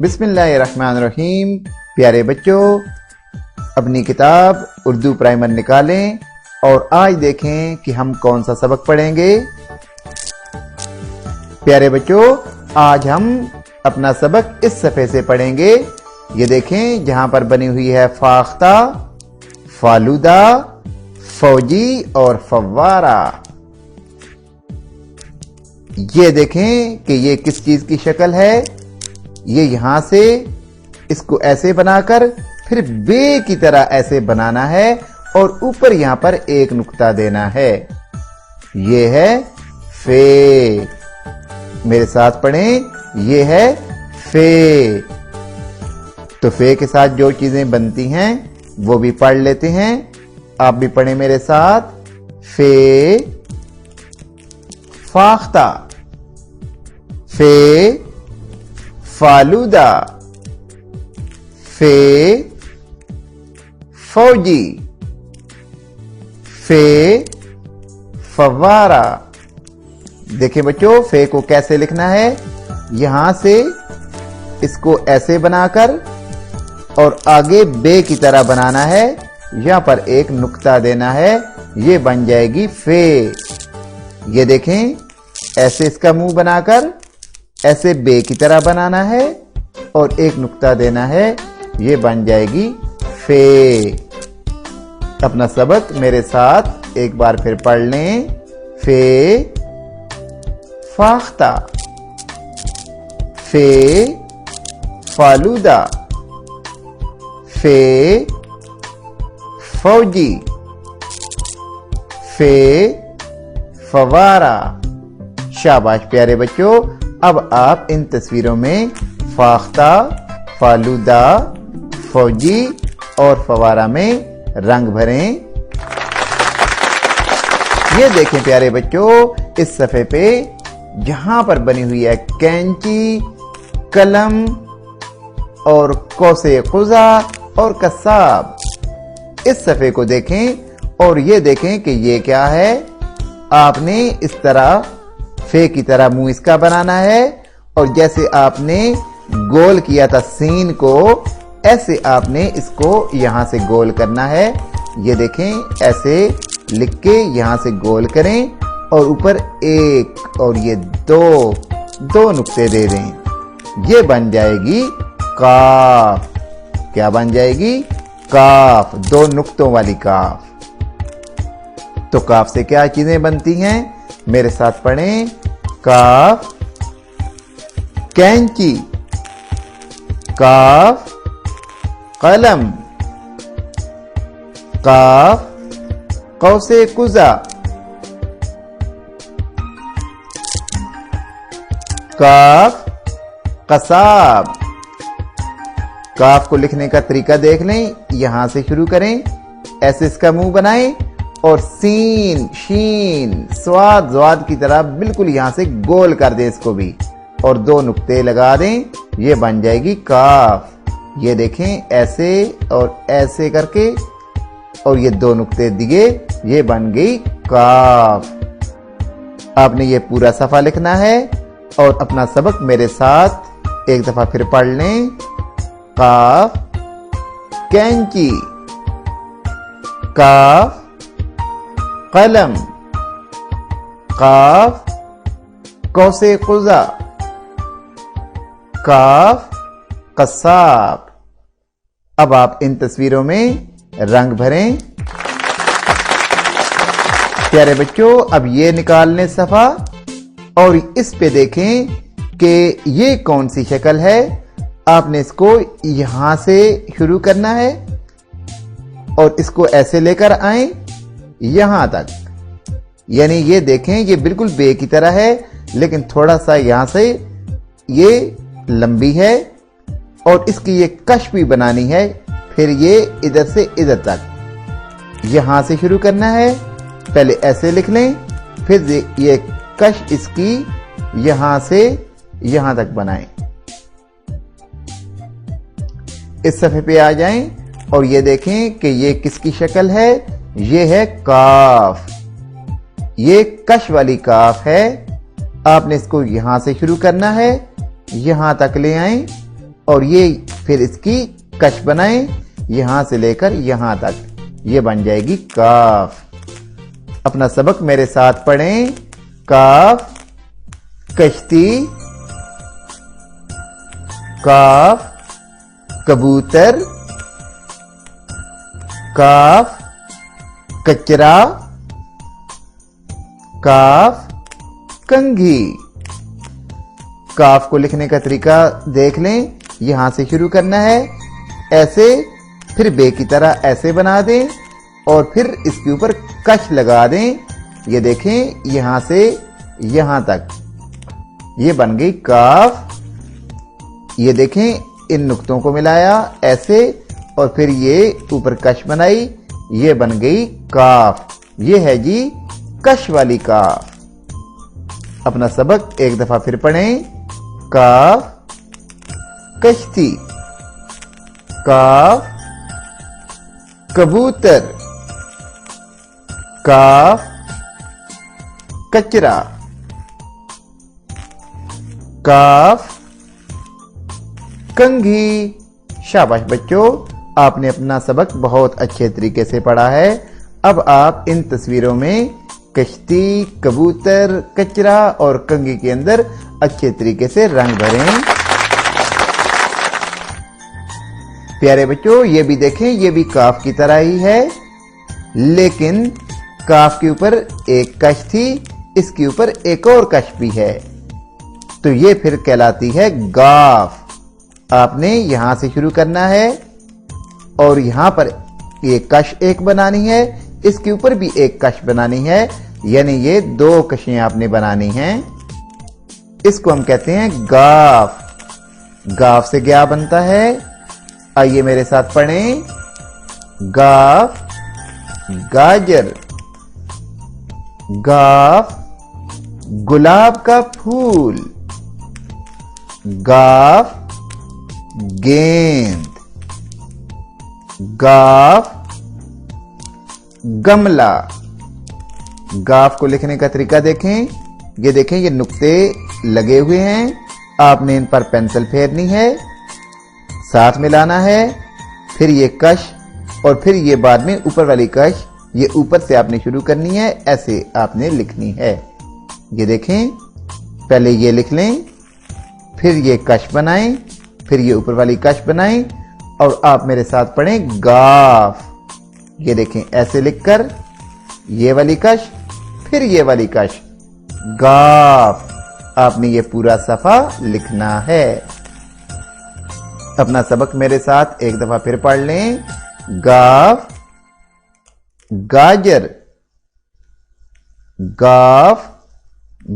बिस्मिल्लाहिर्रहमानिर्रहीम। प्यारे बच्चों, अपनी किताब उर्दू प्राइमर निकालें और आज देखें कि हम कौन सा सबक पढ़ेंगे। प्यारे बच्चों, आज हम अपना सबक इस सफ़े से पढ़ेंगे। ये देखें, जहां पर बनी हुई है फाख्ता, फालूदा, फौजी और फव्वारा। ये देखें कि ये किस चीज की शक्ल है। ये यहां से इसको ऐसे बनाकर फिर बे की तरह ऐसे बनाना है और ऊपर यहां पर एक नुक्ता देना है। ये है फे। मेरे साथ पढ़ें, ये है फे। तो फे के साथ जो चीजें बनती हैं वो भी पढ़ लेते हैं। आप भी पढ़ें मेरे साथ। फे फाख्ता, फे फालूदा, फे फौजी, फे फव्वारा। देखिए बच्चों, फे को कैसे लिखना है। यहां से इसको ऐसे बनाकर और आगे बे की तरह बनाना है। यहां पर एक नुक्ता देना है। ये बन जाएगी फे। ये देखें, ऐसे इसका मुंह बनाकर ऐसे बे की तरह बनाना है और एक नुक्ता देना है। ये बन जाएगी फे। अपना सबक मेरे साथ एक बार फिर पढ़ लें। फे फाख्ता, फे फालूदा, फे फौजी, फे फव्वारा। शाबाश प्यारे बच्चों। अब आप इन तस्वीरों में फाख्ता, फालूदा, फौजी और फव्वारा में रंग भरें। ये देखें प्यारे बच्चों, इस सफ़े पे जहां पर बनी हुई है कैंची, कलम और कौसे कुज़ा और कसाब। इस सफ़े को देखें और ये देखें कि ये क्या है। आपने इस तरह फे की तरह मुंह इसका बनाना है और जैसे आपने गोल किया था सीन को, ऐसे आपने इसको यहां से गोल करना है। ये देखें, ऐसे लिख के यहां से गोल करें और ऊपर एक और ये दो नुक्ते दे दें। ये बन जाएगी काफ। क्या बन जाएगी? काफ। दो नुक्तों वाली काफ। तो काफ से क्या चीजें बनती हैं? मेरे साथ पढ़ें। काफ कैंची, काफ कलम, काफ कौसे कुज़ा, काफ कसाब। काफ को लिखने का तरीका देख लें। यहां से शुरू करें, ऐसे इसका मुंह बनाएं और सीन, शीन, स्वाद, ज्वाद की तरह बिल्कुल यहां से गोल कर दें इसको भी और दो नुक्ते लगा दें। ये बन जाएगी काफ। ये देखें, ऐसे और ऐसे करके और ये दो नुक्ते दिए, ये बन गई काफ। आपने ये पूरा सफा लिखना है और अपना सबक मेरे साथ एक दफा फिर पढ़ लें। काफ कैंची, काफ कलम, काफ कौसे कुज़ा, काफ कसाब। अब आप इन तस्वीरों में रंग भरें। प्यारे बच्चों, अब ये निकाल लें सफा और इस पे देखें कि ये कौन सी शक्ल है। आपने इसको यहां से शुरू करना है और इसको ऐसे लेकर आए यहां तक। यानी ये देखें, ये बिल्कुल बे की तरह है लेकिन थोड़ा सा यहां से ये लंबी है और इसकी ये कश भी बनानी है। फिर ये इधर से इधर तक यहां से शुरू करना है। पहले ऐसे लिख लें, फिर ये कश इसकी यहां से यहां तक बनाएं। इस सफ़े पे आ जाएं और ये देखें कि ये किसकी शक्ल है। ये है काफ। ये कश वाली काफ है। आपने इसको यहां से शुरू करना है, यहां तक ले आए और ये फिर इसकी कश बनाएं यहां से लेकर यहां तक, ये बन जाएगी काफ। अपना सबक मेरे साथ पढ़ें। काफ कश्ती, काफ कबूतर, काफ कचरा, काफ कंघी। काफ को लिखने का तरीका देख लें। यहां से शुरू करना है ऐसे, फिर बे की तरह ऐसे बना दें और फिर इसके ऊपर कश लगा दें। ये देखें यहां से यहां तक, ये बन गई काफ। ये देखें इन नुक्तों को मिलाया ऐसे और फिर ये ऊपर कश बनाई, ये बन गई काफ। ये है जी कश वाली काफ। अपना सबक एक दफा फिर पढ़ें। काफ कश्ती, काफ कबूतर, काफ कचरा, काफ कंघी। शाबाश बच्चों, आपने अपना सबक बहुत अच्छे तरीके से पढ़ा है। अब आप इन तस्वीरों में कश्ती, कबूतर, कचरा और कंघी के अंदर अच्छे तरीके से रंग भरें। प्यारे बच्चों, ये भी देखें, ये भी काफ की तरह ही है, लेकिन काफ के ऊपर एक कश थी, इसके ऊपर एक और कश भी है, तो ये फिर कहलाती है गाफ। आपने यहां से शुरू करना है और यहां पर ये कश एक बनानी है, इसके ऊपर भी एक कश बनानी है, यानी ये दो कशें आपने बनानी हैं। इसको हम कहते हैं गाफ। गाफ से क्या बनता है? आइए मेरे साथ पढ़ें। गाफ गाजर, गाफ गुलाब का फूल, गाफ गेंद, गाफ गमला। गाफ को लिखने का तरीका देखें। ये देखें, ये नुक्ते लगे हुए हैं, आपने इन पर पेंसिल फेरनी है, साथ मिलाना है, फिर ये कश और फिर ये बाद में ऊपर वाली कश, ये ऊपर से आपने शुरू करनी है, ऐसे आपने लिखनी है। ये देखें, पहले ये लिख लें, फिर ये कश बनाएं, फिर ये ऊपर वाली कश बनाएं और आप मेरे साथ पढ़ें गाफ। ये देखें, ऐसे लिखकर ये वाली कश, फिर ये वाली कश, गाफ। आपने ये पूरा सफा लिखना है। अपना सबक मेरे साथ एक दफा फिर पढ़ लें। गाफ गाजर, गाफ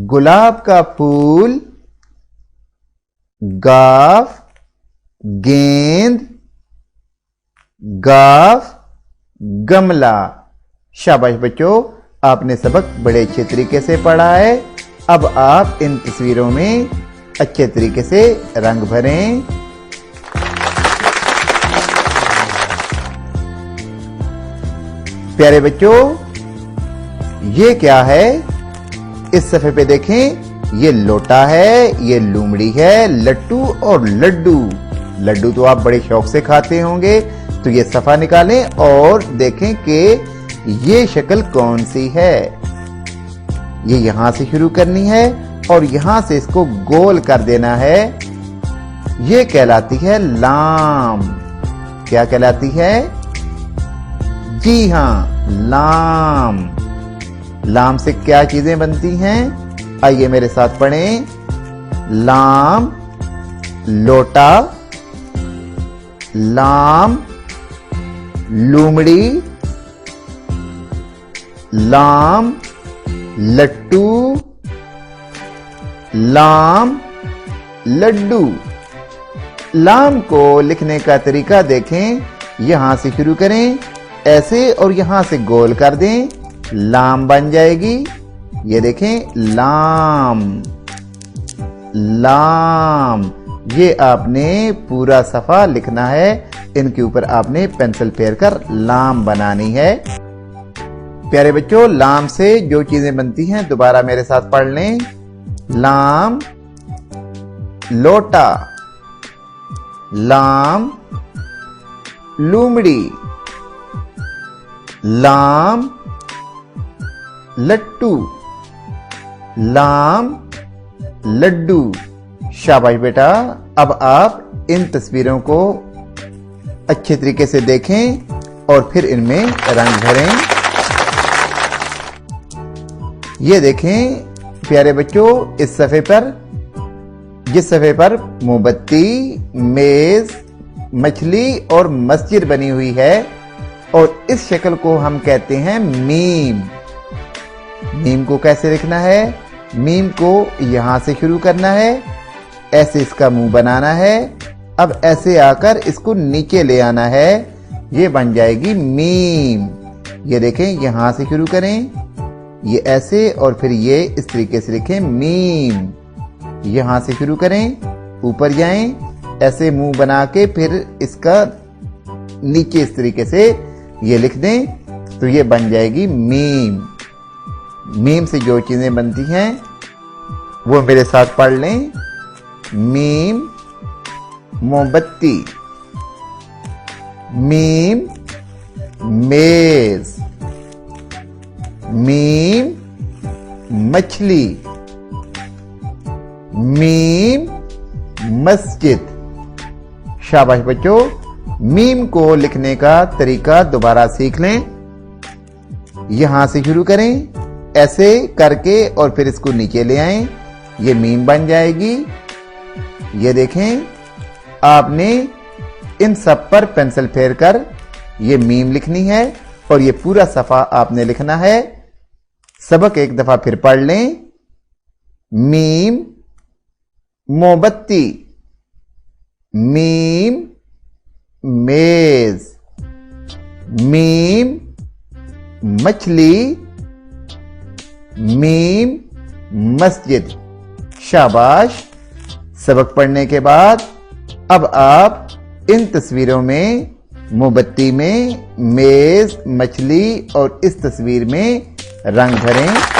गुलाब का फूल, गाफ गेंद, गाफ गमला। शाबाश बच्चों, आपने सबक बड़े अच्छे तरीके से पढ़ा है। अब आप इन तस्वीरों में अच्छे तरीके से रंग भरें। प्यारे बच्चों, ये क्या है? इस सफ़े पे देखें, ये लोटा है, ये लूमड़ी है, लट्टू और लड्डू। लड्डू तो आप बड़े शौक से खाते होंगे, तो ये सफ़ा निकालें और देखें कि ये शक्ल कौन सी है। ये यहां से शुरू करनी है और यहां से इसको गोल कर देना है। ये कहलाती है लाम। क्या कहलाती है? जी हां, लाम। लाम से क्या चीजें बनती हैं? आइए मेरे साथ पढ़ें। लाम लोटा, लाम लूमड़ी, लाम लट्टू, लाम लड्डू। लाम को लिखने का तरीका देखें। यहां से शुरू करें ऐसे और यहां से गोल कर दें, लाम बन जाएगी। ये देखें, लाम लाम। ये आपने पूरा सफा लिखना है, इनके ऊपर आपने पेंसिल फेरकर लाम बनानी है। प्यारे बच्चों, लाम से जो चीजें बनती हैं दोबारा मेरे साथ पढ़ लें। लाम लोटा, लाम लूमड़ी, लाम लट्टू, लाम लड्डू। शाबाश बेटा। अब आप इन तस्वीरों को अच्छे तरीके से देखें और फिर इनमें रंग भरें। ये देखें प्यारे बच्चों, इस सफ़े पर, जिस सफ़े पर मोमबत्ती, मेज, मछली और मस्जिद बनी हुई है, और इस शक्ल को हम कहते हैं मीम। मीम को कैसे लिखना है? मीम को यहां से शुरू करना है, ऐसे इसका मुंह बनाना है, अब ऐसे आकर इसको नीचे ले आना है, ये बन जाएगी मीम। ये देखें, यहां से शुरू करें, ये ऐसे, और फिर ये इस तरीके से लिखें मीम। यहां से शुरू करें, ऊपर जाएं, ऐसे मुंह बना के फिर इसका नीचे इस तरीके से ये लिख दें, तो ये बन जाएगी मीम। मीम से जो चीजें बनती हैं वो मेरे साथ पढ़ लें। मीम मोमबत्ती, मीम मेज, मीम मछली, मीम मस्जिद। शाबाश बच्चों। मीम को लिखने का तरीका दोबारा सीख लें। यहां से शुरू करें, ऐसे करके, और फिर इसको नीचे ले आएं, ये मीम बन जाएगी। ये देखें, आपने इन सब पर पेंसिल फेर कर ये मीम लिखनी है, और ये पूरा सफा आपने लिखना है। सबक एक दफा फिर पढ़ लें। मीम मोमबत्ती, मीम मेज, मीम मछली, मीम मस्जिद। शाबाश। सबक पढ़ने के बाद अब आप इन तस्वीरों में मोमबत्ती में मेज, मछली और इस तस्वीर में रंग भरें।